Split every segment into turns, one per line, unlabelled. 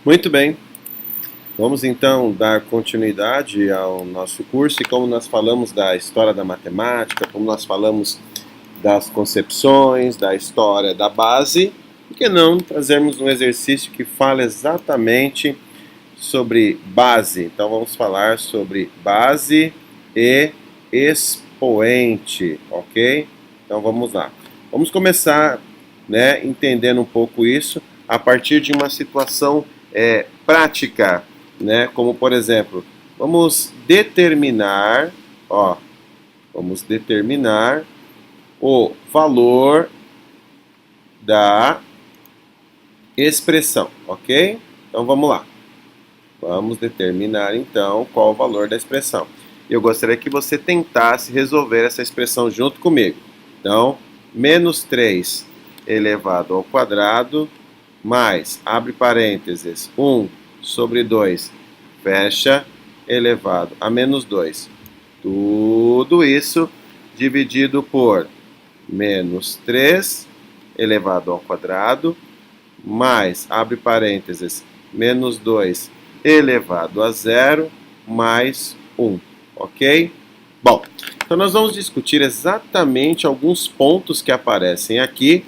Muito bem, vamos então dar continuidade ao nosso curso e como nós falamos da história da matemática, como nós falamos das concepções, da história da base, por que não trazermos um exercício que fala exatamente sobre base? Então vamos falar sobre base e expoente, ok? Então vamos lá. Vamos começar, entendendo um pouco isso a partir de uma situação prática, como por exemplo, vamos determinar o valor da expressão, ok? Então vamos lá. Vamos determinar então qual o valor da expressão. Eu gostaria que você tentasse resolver essa expressão junto comigo. Então, menos 3 elevado ao quadrado mais, abre parênteses, 1 sobre 2, fecha, elevado a menos 2. Tudo isso dividido por menos 3 elevado ao quadrado, mais, abre parênteses, menos 2 elevado a zero, mais 1, ok? Bom, então nós vamos discutir exatamente alguns pontos que aparecem aqui,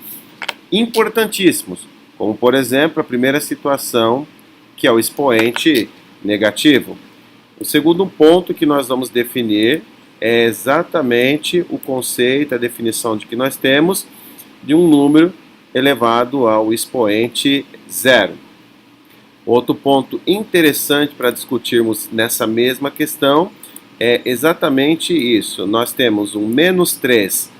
importantíssimos, como por exemplo a primeira situação, que é o expoente negativo. O segundo ponto que nós vamos definir é exatamente o conceito, a definição de que nós temos de um número elevado ao expoente zero. Outro ponto interessante para discutirmos nessa mesma questão é exatamente isso. Nós temos um menos 3,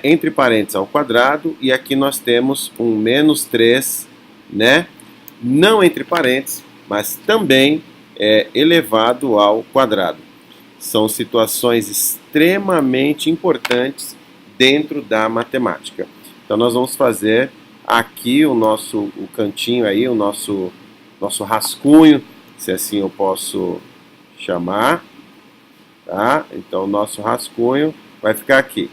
entre parênteses ao quadrado, e aqui nós temos um menos 3, não entre parênteses, mas também elevado ao quadrado. São situações extremamente importantes dentro da matemática. Então nós vamos fazer aqui o cantinho aí, o nosso rascunho, se assim eu posso chamar, tá? Então o nosso rascunho vai ficar aqui.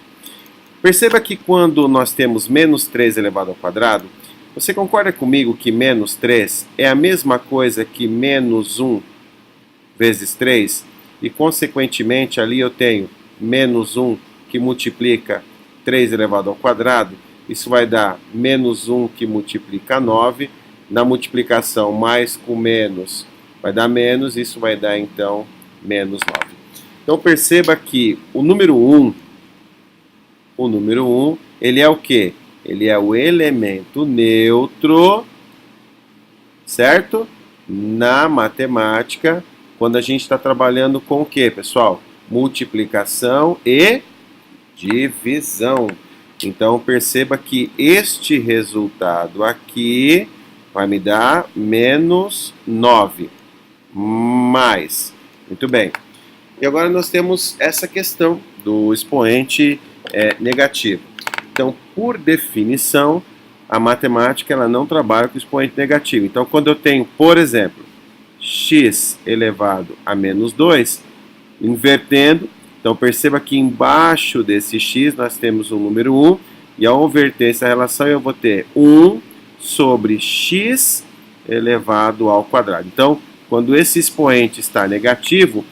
Perceba que quando nós temos menos 3 elevado ao quadrado, você concorda comigo que menos 3 é a mesma coisa que menos 1 vezes 3? E consequentemente ali eu tenho menos 1 que multiplica 3 elevado ao quadrado. Isso vai dar menos 1 que multiplica 9. Na multiplicação mais com menos vai dar menos, isso vai dar então menos 9. Então perceba que o número 1, ele é o quê? Ele é o elemento neutro, certo? Na matemática, quando a gente está trabalhando com o quê, pessoal? Multiplicação e divisão. Então perceba que este resultado aqui vai me dar menos 9. Mais. Muito bem. E agora nós temos essa questão do expoente negativo. Então, por definição, a matemática ela não trabalha com expoente negativo. Então, quando eu tenho, por exemplo, x elevado a menos 2, invertendo, então perceba que embaixo desse x nós temos o número 1, e ao inverter essa relação eu vou ter 1 sobre x elevado ao quadrado. Então, quando esse expoente está negativo,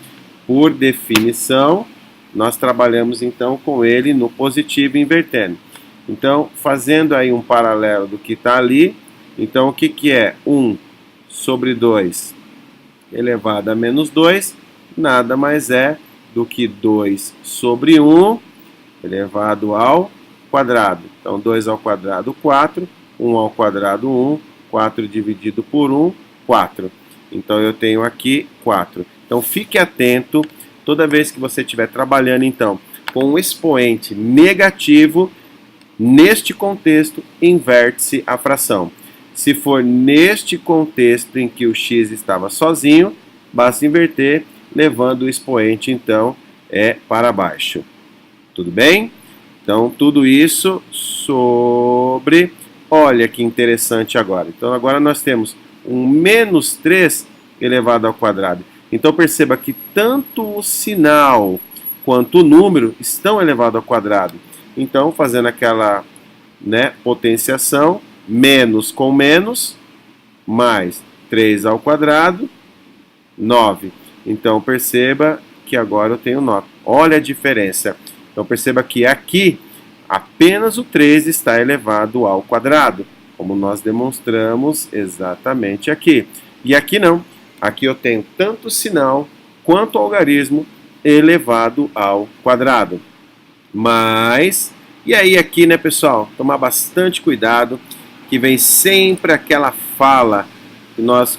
por definição, nós trabalhamos então com ele no positivo invertendo. Então, fazendo aí um paralelo do que está ali, então o que é 1 sobre 2 elevado a menos 2? Nada mais é do que 2 sobre 1 elevado ao quadrado. Então, 2 ao quadrado, 4. 1 ao quadrado, 1. 4 dividido por 1, 4. Então, eu tenho aqui 4. Então, fique atento toda vez que você estiver trabalhando, então, com um expoente negativo, neste contexto, inverte-se a fração. Se for neste contexto em que o x estava sozinho, basta inverter, levando o expoente, então, para baixo. Tudo bem? Então, tudo isso sobre... Olha que interessante agora. Então, agora nós temos um menos 3 elevado ao quadrado. Então, perceba que tanto o sinal quanto o número estão elevados ao quadrado. Então, fazendo aquela potenciação, menos com menos, mais 3 ao quadrado, 9. Então, perceba que agora eu tenho 9. Olha a diferença. Então, perceba que aqui apenas o 3 está elevado ao quadrado, como nós demonstramos exatamente aqui. E aqui não. Aqui eu tenho tanto sinal quanto algarismo elevado ao quadrado. Mas, e aí aqui, né, pessoal? Tomar bastante cuidado, que vem sempre aquela fala que nós,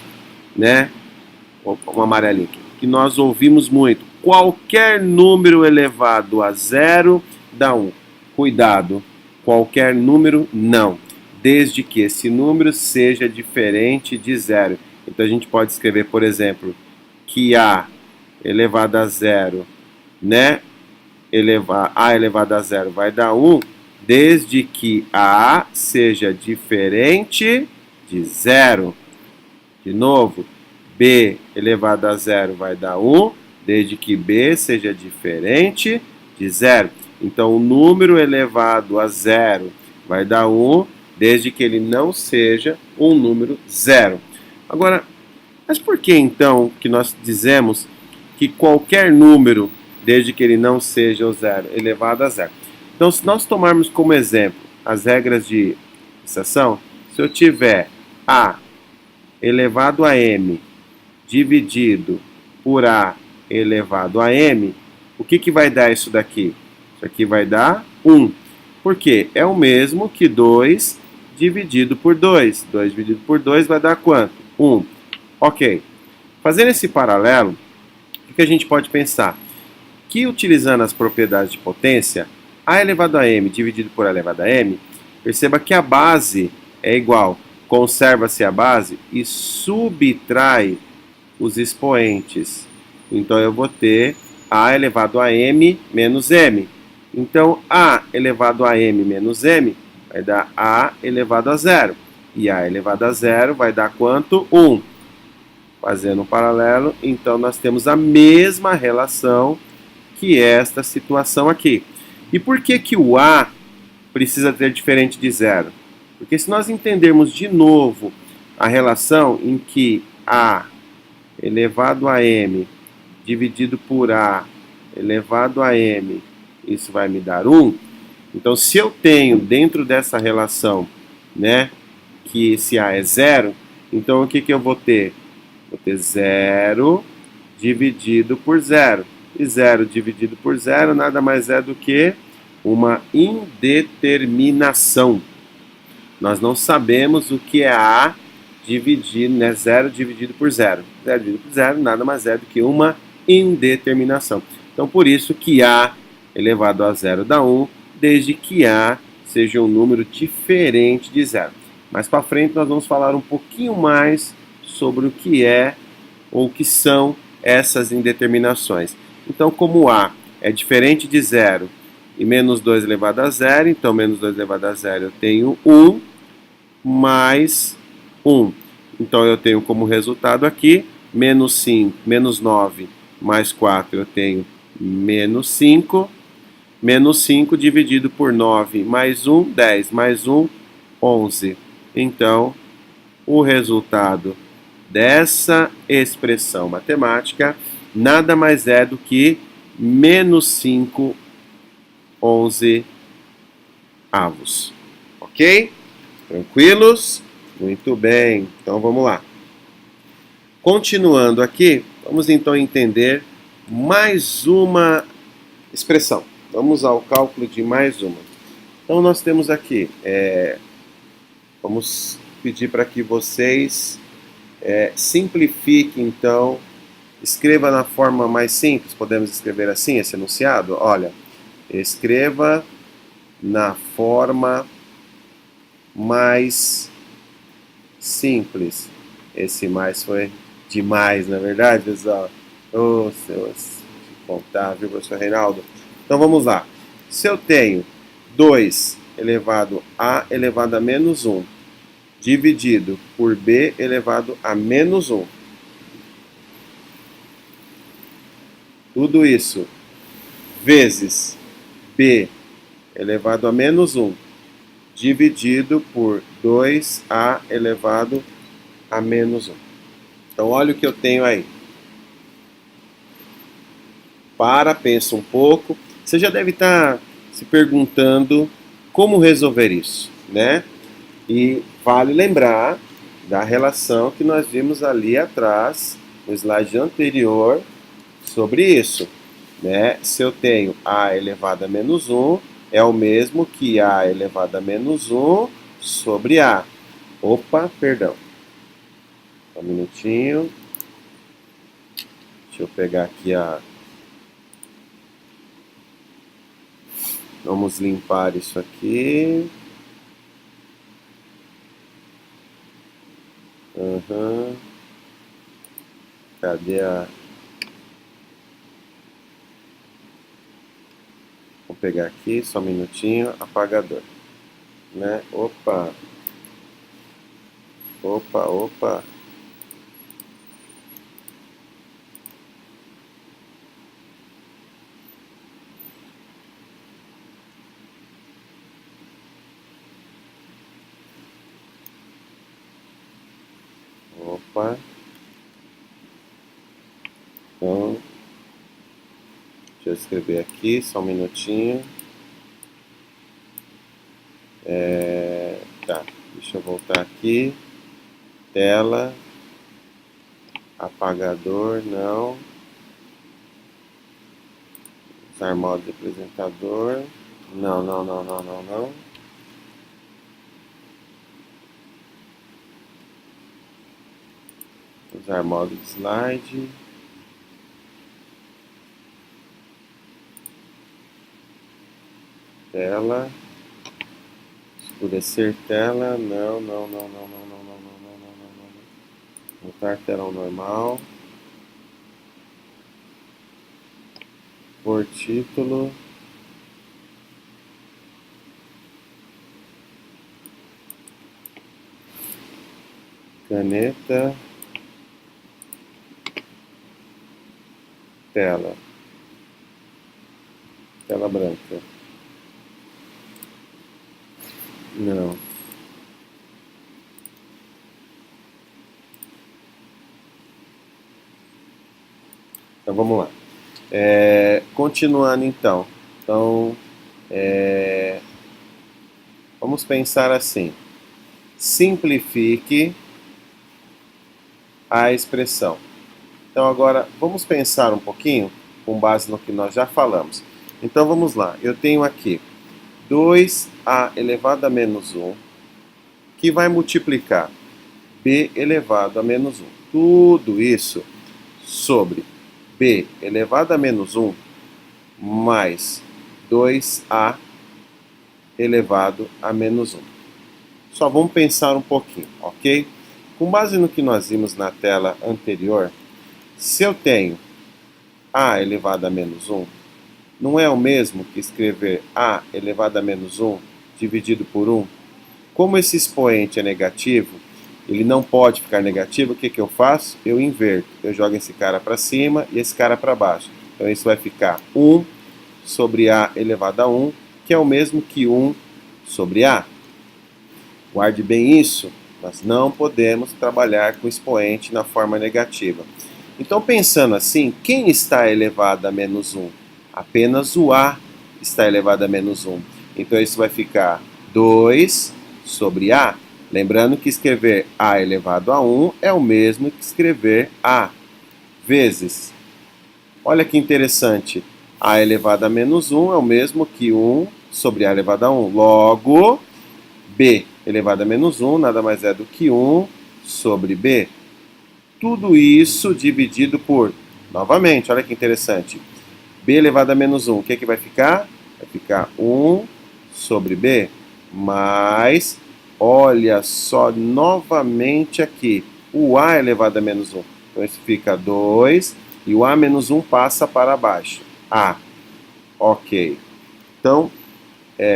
né, um amarelinho aqui, que nós ouvimos muito. Qualquer número elevado a zero dá 1. Cuidado, qualquer número não, desde que esse número seja diferente de zero. Então a gente pode escrever, por exemplo, que A elevado a zero, né? A elevado a zero vai dar 1, desde que A seja diferente de zero. De novo, B elevado a zero vai dar 1, desde que B seja diferente de zero. Então, o número elevado a zero vai dar 1, desde que ele não seja um número zero. Agora, mas por que então que nós dizemos que qualquer número, desde que ele não seja o zero, elevado a zero? Então, se nós tomarmos como exemplo as regras de extração, se eu tiver A elevado a M dividido por A elevado a M, o que vai dar isso daqui? Isso aqui vai dar 1. Por quê? É o mesmo que 2 dividido por 2. 2 dividido por 2 vai dar quanto? 1. Ok. Fazendo esse paralelo, o que a gente pode pensar? Que utilizando as propriedades de potência, A elevado a M dividido por A elevado a M, perceba que a base é igual. Conserva-se a base e subtrai os expoentes. Então eu vou ter A elevado a M menos M. Então A elevado a M menos M vai dar A elevado a zero. E A elevado a zero vai dar quanto? 1. Fazendo um paralelo, então nós temos a mesma relação que esta situação aqui. E por que que o A precisa ter diferente de zero? Porque se nós entendermos de novo a relação em que A elevado a M dividido por A elevado a M, isso vai me dar 1. Então, se eu tenho dentro dessa relação, né, que esse A é zero, então o que que eu vou ter? Vou ter 0 dividido por 0. E 0 dividido por 0 nada mais é do que uma indeterminação. Nós não sabemos o que é A dividido, né? 0 dividido por 0. 0 dividido por 0 nada mais é do que uma indeterminação. Então, por isso que A elevado a 0 dá 1, desde que A seja um número diferente de 0. Mais para frente nós vamos falar um pouquinho mais sobre o que é ou o que são essas indeterminações. Então, como A é diferente de 0 e menos 2 elevado a 0, então menos 2 elevado a 0 eu tenho 1 mais 1. Então eu tenho como resultado aqui menos 5, menos 9 mais 4 eu tenho menos 5. Menos 5 dividido por 9 mais 1, 10 mais 1, 11. Então, o resultado dessa expressão matemática nada mais é do que menos 5, 11 avos. Ok? Tranquilos? Muito bem. Então vamos lá. Continuando aqui, vamos então entender mais uma expressão. Vamos ao cálculo de mais uma. Então nós temos aqui, vamos pedir para que vocês simplifiquem, então, escreva na forma mais simples, podemos escrever assim, esse enunciado? Olha, escreva na forma mais simples. Esse mais foi demais, na verdade, pessoal? Ô, seu contar, viu, professor Reinaldo? Então vamos lá. Se eu tenho 2 elevado a elevado a menos 1 dividido por b elevado a menos 1, tudo isso vezes b elevado a menos 1 dividido por 2a elevado a menos 1. Então, olha o que eu tenho aí. Pensa um pouco. Você já deve estar se perguntando como resolver isso, né? E vale lembrar da relação que nós vimos ali atrás, no slide anterior, sobre isso, né? Se eu tenho a elevado a menos 1, é o mesmo que a elevado a menos 1 sobre a. Opa, perdão. Só um minutinho. Deixa eu pegar aqui a... Vamos limpar isso aqui. Uhum. Cadê a... Vou pegar aqui, só um minutinho. Apagador. Né? Opa. Opa, opa. Opa. Então, deixa eu escrever aqui, só um minutinho. Tá, deixa eu voltar aqui. Tela. Apagador, não. Usar modo de apresentador. Não, não, não, não, não, não. Usar modo de slide. Tela. Escurecer tela. Não, não, não, não, não, não, não, não, não, não, não, não. Voltar tela ao normal. Por título. Caneta. Tela. Tela branca. Não. Então vamos lá. Continuando então. Então, vamos pensar assim. Simplifique a expressão. Então agora vamos pensar um pouquinho com base no que nós já falamos. Então vamos lá. Eu tenho aqui 2a elevado a menos 1 que vai multiplicar b elevado a menos 1. Tudo isso sobre b elevado a menos 1 mais 2a elevado a menos 1. Só vamos pensar um pouquinho, ok? Com base no que nós vimos na tela anterior, se eu tenho a elevado a menos 1, não é o mesmo que escrever a elevado a menos 1 dividido por 1? Como esse expoente é negativo, ele não pode ficar negativo, o que eu faço? Eu inverto. Eu jogo esse cara para cima e esse cara para baixo. Então isso vai ficar 1 sobre a elevado a 1, que é o mesmo que 1 sobre a. Guarde bem isso, nós não podemos trabalhar com expoente na forma negativa. Então, pensando assim, quem está elevado a menos 1? Apenas o a está elevado a menos 1. Então, isso vai ficar 2 sobre a. Lembrando que escrever a elevado a 1 é o mesmo que escrever a vezes. Olha que interessante. A elevado a menos 1 é o mesmo que 1 sobre a elevado a 1. Logo, b elevado a menos 1 nada mais é do que 1 sobre b. Tudo isso dividido por, novamente, olha que interessante, b elevado a menos 1, o que vai ficar? Vai ficar 1 sobre b, mais, olha só, novamente aqui, o a elevado a menos 1. Então isso fica 2, e o a menos 1 passa para baixo. A. Ok. Então,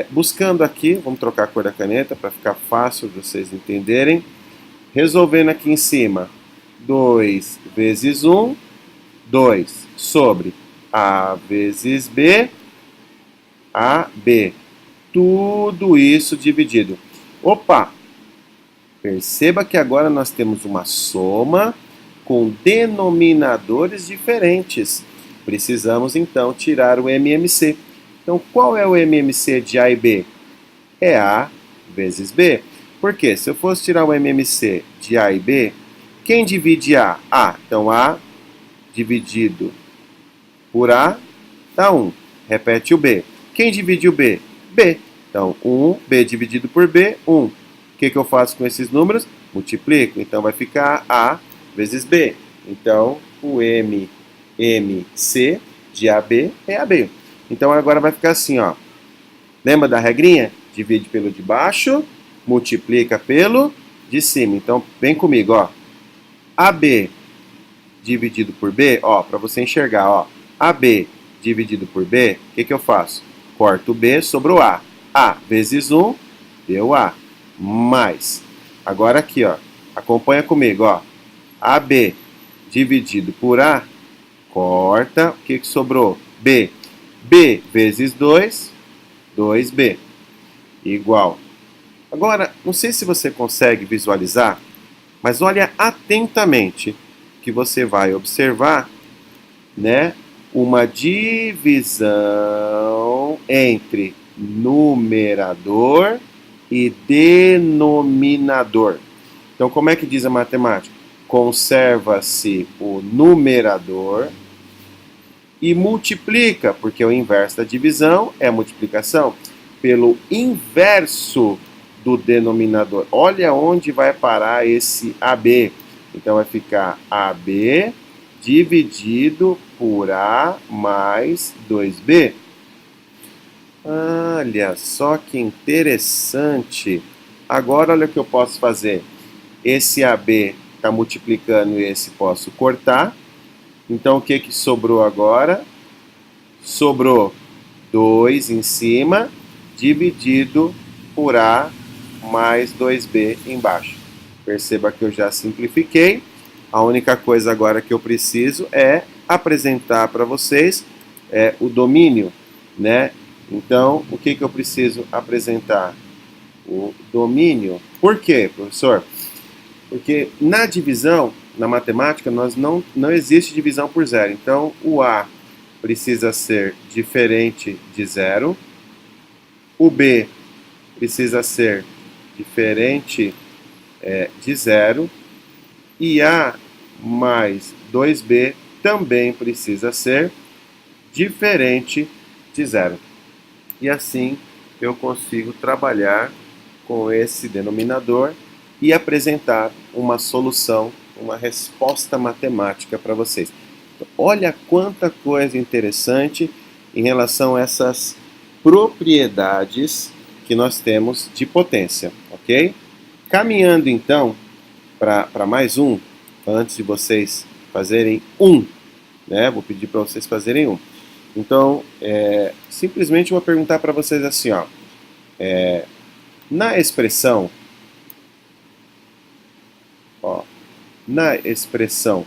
buscando aqui, vamos trocar a cor da caneta para ficar fácil de vocês entenderem. Resolvendo aqui em cima, 2 vezes 1, 2 sobre a vezes b, AB. Tudo isso dividido. Opa! Perceba que agora nós temos uma soma com denominadores diferentes. Precisamos, então, tirar o MMC. Então, qual é o MMC de A e B? É A vezes B. Por quê? Se eu fosse tirar o MMC de A e B, quem divide A? A. Então, A dividido por A dá 1. Repete o B. Quem divide o B? B. Então, 1, B dividido por B, 1. O que eu faço com esses números? Multiplico. Então, vai ficar A vezes B. Então, o MMC de AB é AB. Então, agora vai ficar assim, ó. Lembra da regrinha? Divide pelo de baixo, multiplica pelo de cima. Então, vem comigo, ó. AB dividido por B, ó, para você enxergar, ó. AB dividido por B, o que eu faço? Corto o B, sobrou A. A vezes 1, deu A. Mais. Agora aqui, ó. Acompanha comigo, ó. AB dividido por A, corta. O que sobrou? B. B vezes 2, 2B. Igual. Agora, não sei se você consegue visualizar, mas olha atentamente que você vai observar, né, uma divisão entre numerador e denominador. Então, como é que diz a matemática? Conserva-se o numerador e multiplica, porque o inverso da divisão é a multiplicação, pelo inverso do denominador. Olha onde vai parar esse AB. Então, vai ficar AB dividido por A mais 2B. Olha só que interessante. Agora, olha o que eu posso fazer. Esse AB está multiplicando e esse posso cortar. Então, o que sobrou agora? Sobrou 2 em cima, dividido por A mais 2B embaixo. Perceba que eu já simplifiquei. A única coisa agora que eu preciso é apresentar para vocês o domínio, né? Então, o que eu preciso apresentar? O domínio. Por quê, professor? Porque na divisão, na matemática, não existe divisão por zero. Então, o A precisa ser diferente de zero. O B precisa ser diferente de zero. E A mais 2B também precisa ser diferente de zero. E assim eu consigo trabalhar com esse denominador e apresentar uma solução, uma resposta matemática para vocês. Então, olha quanta coisa interessante em relação a essas propriedades que nós temos de potência, ok? Caminhando então para mais um, antes de vocês fazerem um, né? Vou pedir para vocês fazerem um. Então, simplesmente vou perguntar para vocês assim, ó. Na expressão, na expressão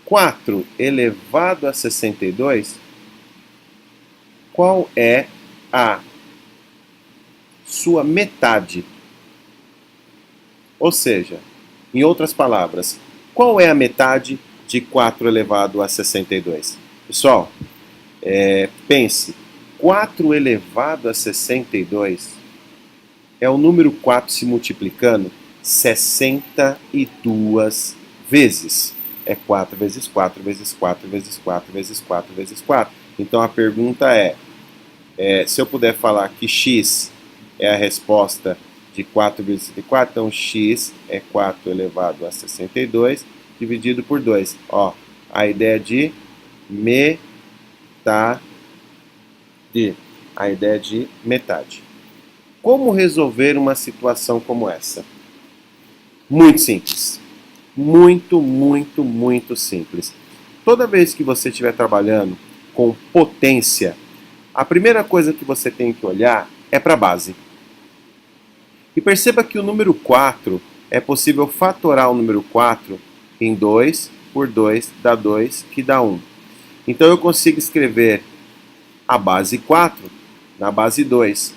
4 elevado a 62, qual é a sua metade? Ou seja, em outras palavras, qual é a metade de 4 elevado a 62? Pessoal, pense, 4 elevado a 62 é o número 4 se multiplicando 62 vezes. É 4 vezes 4 vezes 4 vezes 4 vezes 4 vezes 4. Então a pergunta se eu puder falar que x é a resposta de 4 vezes 64, então x é 4 elevado a 62 dividido por 2. Ó, a ideia de metade. A ideia de metade. Como resolver uma situação como essa? Muito simples. Muito, muito, muito simples. Toda vez que você estiver trabalhando com potência, a primeira coisa que você tem que olhar é para a base. E perceba que o número 4, é possível fatorar o número 4 em 2 por 2 dá 2, que dá 1. Então eu consigo escrever a base 4 na base 2.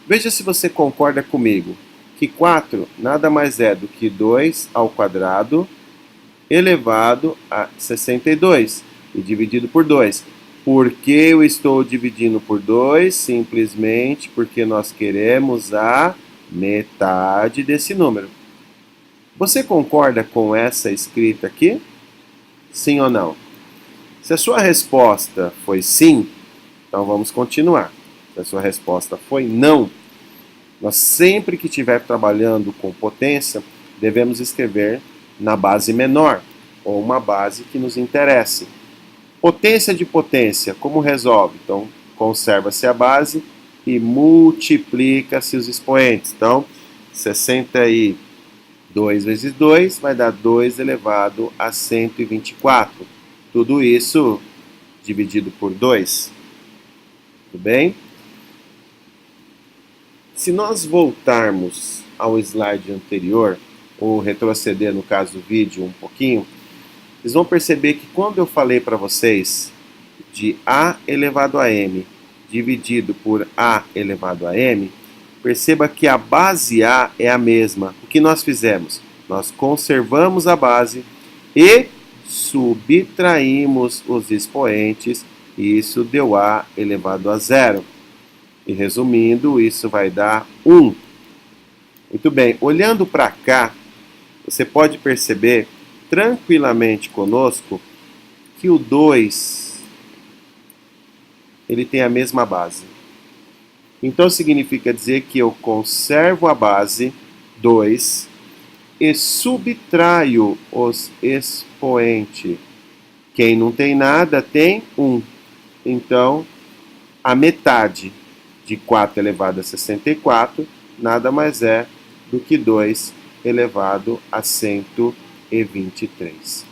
Veja se você concorda comigo que 4 nada mais é do que 2 ao quadrado elevado a 62 e dividido por 2. Por que eu estou dividindo por 2? Simplesmente porque nós queremos a metade desse número. Você concorda com essa escrita aqui? Sim ou não? Se a sua resposta foi sim, então vamos continuar. Se a sua resposta foi não, nós sempre que estiver trabalhando com potência, devemos escrever na base menor, ou uma base que nos interesse. Potência de potência, como resolve? Então, conserva-se a base e multiplica-se os expoentes. Então, 62 vezes 2 vai dar 2 elevado a 124. Tudo isso dividido por 2. Tudo bem? Se nós voltarmos ao slide anterior, ou retroceder no caso do vídeo um pouquinho, vocês vão perceber que quando eu falei para vocês de A elevado a M dividido por A elevado a M, perceba que a base A é a mesma. O que nós fizemos? Nós conservamos a base e subtraímos os expoentes, e isso deu A elevado a zero. E resumindo, isso vai dar 1. Muito bem, olhando para cá, você pode perceber tranquilamente conosco que o 2 ele tem a mesma base. Então significa dizer que eu conservo a base 2 e subtraio os expoentes. Quem não tem nada tem 1. Então, a metade de 4 elevado a 64 nada mais é do que 2 elevado a 123.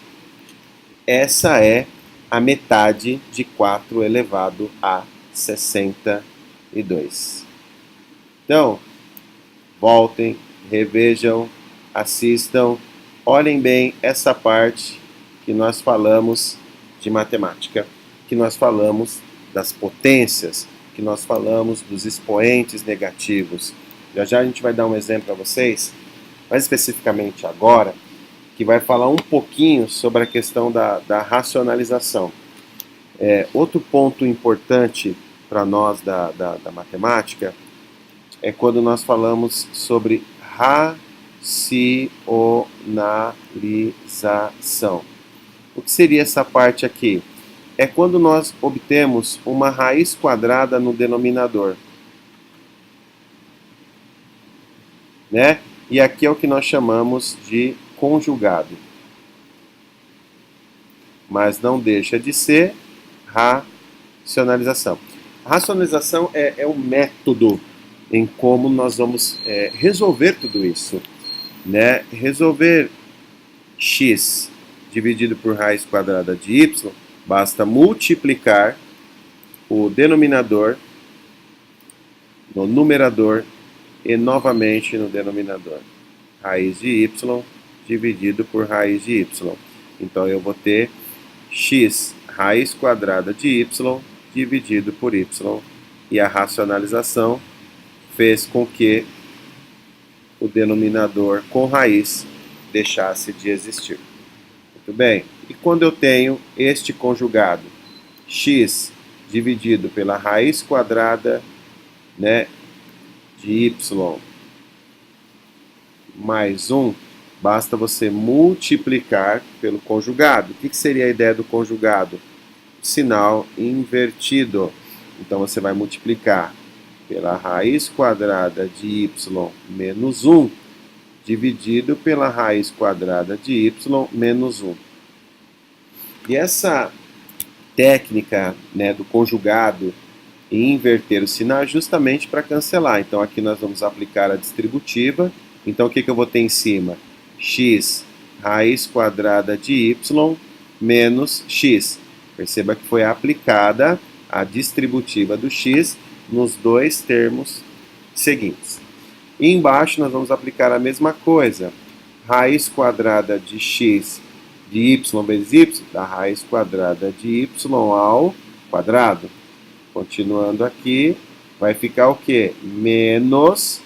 Essa é a metade de 4 elevado a 62. Então, voltem, revejam, assistam, olhem bem essa parte que nós falamos de matemática, que nós falamos das potências, que nós falamos dos expoentes negativos. Já já a gente vai dar um exemplo para vocês, mais especificamente agora, que vai falar um pouquinho sobre a questão da racionalização. Outro ponto importante para nós da matemática é quando nós falamos sobre racionalização. O que seria essa parte aqui? É quando nós obtemos uma raiz quadrada no denominador. Né? E aqui é o que nós chamamos de conjugado. Mas não deixa de ser racionalização. A racionalização é o método em como nós vamos resolver tudo isso. Né? Resolver x dividido por raiz quadrada de y, basta multiplicar o denominador no numerador e novamente no denominador. Raiz de y dividido por raiz de y. Então eu vou ter x raiz quadrada de y dividido por y. E a racionalização fez com que o denominador com raiz deixasse de existir. Muito bem. E quando eu tenho este conjugado, x dividido pela raiz quadrada, né, de y mais 1, basta você multiplicar pelo conjugado. O que seria a ideia do conjugado? Sinal invertido. Então você vai multiplicar pela raiz quadrada de y menos 1 dividido pela raiz quadrada de y menos 1. E essa técnica, né, do conjugado e inverter o sinal é justamente para cancelar. Então aqui nós vamos aplicar a distributiva. Então o que eu vou ter em cima? X raiz quadrada de y menos x. Perceba que foi aplicada a distributiva do x nos dois termos seguintes. E embaixo nós vamos aplicar a mesma coisa. Raiz quadrada de x de y vezes y, da raiz quadrada de y ao quadrado. Continuando aqui, vai ficar o quê? Menos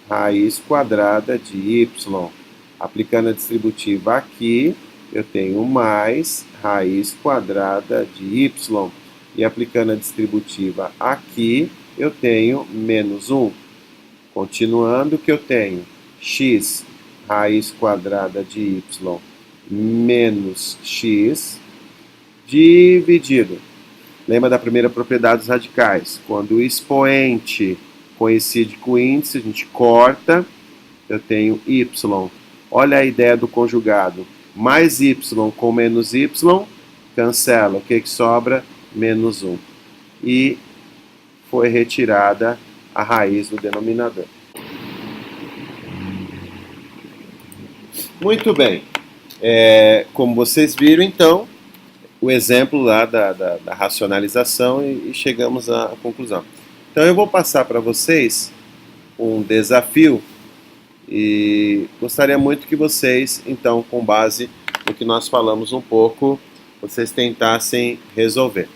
raiz quadrada de y. Aplicando a distributiva aqui, eu tenho mais raiz quadrada de y. E aplicando a distributiva aqui, eu tenho menos 1. Continuando, que eu tenho x raiz quadrada de y menos x dividido. Lembra da primeira propriedade dos radicais? Quando o expoente coincide com o índice, a gente corta, eu tenho y. Olha a ideia do conjugado. Mais y com menos y, cancela. O que sobra? Menos 1. E foi retirada a raiz do denominador. Muito bem. Como vocês viram, então, o exemplo lá da racionalização e chegamos à conclusão. Então eu vou passar para vocês um desafio e gostaria muito que vocês, então, com base no que nós falamos um pouco, vocês tentassem resolver.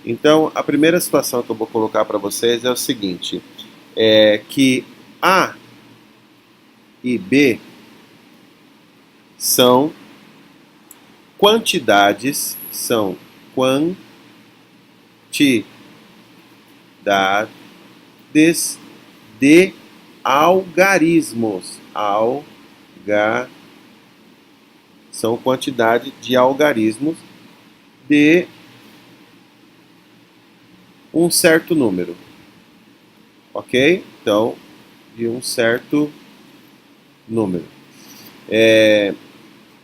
Então, a primeira situação que eu vou colocar para vocês é o seguinte, que A e B são quantidades, são quantidades de algarismos. São quantidade de algarismos de um certo número. Ok? Então, de um certo número.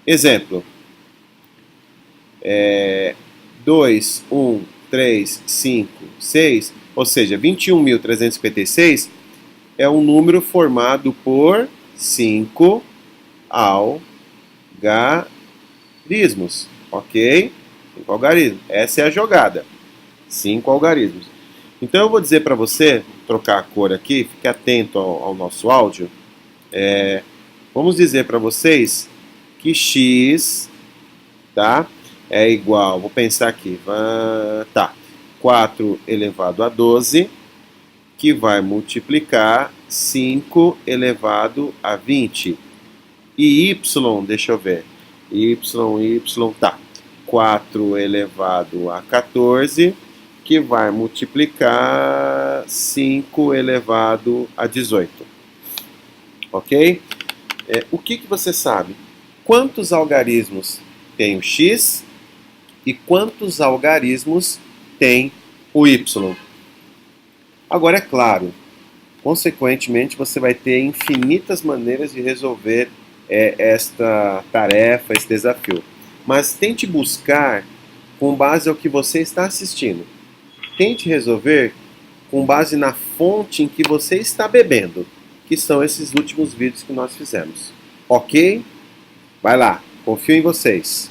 Exemplo. 2, 1, 3, 5, 6, ou seja, 21.356 é um número formado por 5 algarismos, ok? 5 algarismos. Essa é a jogada. 5 algarismos. Então eu vou dizer para você, trocar a cor aqui, fique atento ao nosso áudio. Vamos dizer para vocês que x, tá? É igual, vou pensar aqui, 4 elevado a 12, que vai multiplicar 5 elevado a 20. E y, deixa eu ver, tá, 4 elevado a 14, que vai multiplicar 5 elevado a 18. Ok? O que você sabe? Quantos algarismos tem o x e quantos algarismos tem o y? Agora, é claro, consequentemente, você vai ter infinitas maneiras de resolver esta tarefa, esse desafio. Mas tente buscar com base ao que você está assistindo. Tente resolver com base na fonte em que você está bebendo, que são esses últimos vídeos que nós fizemos. Ok? Vai lá, confio em vocês.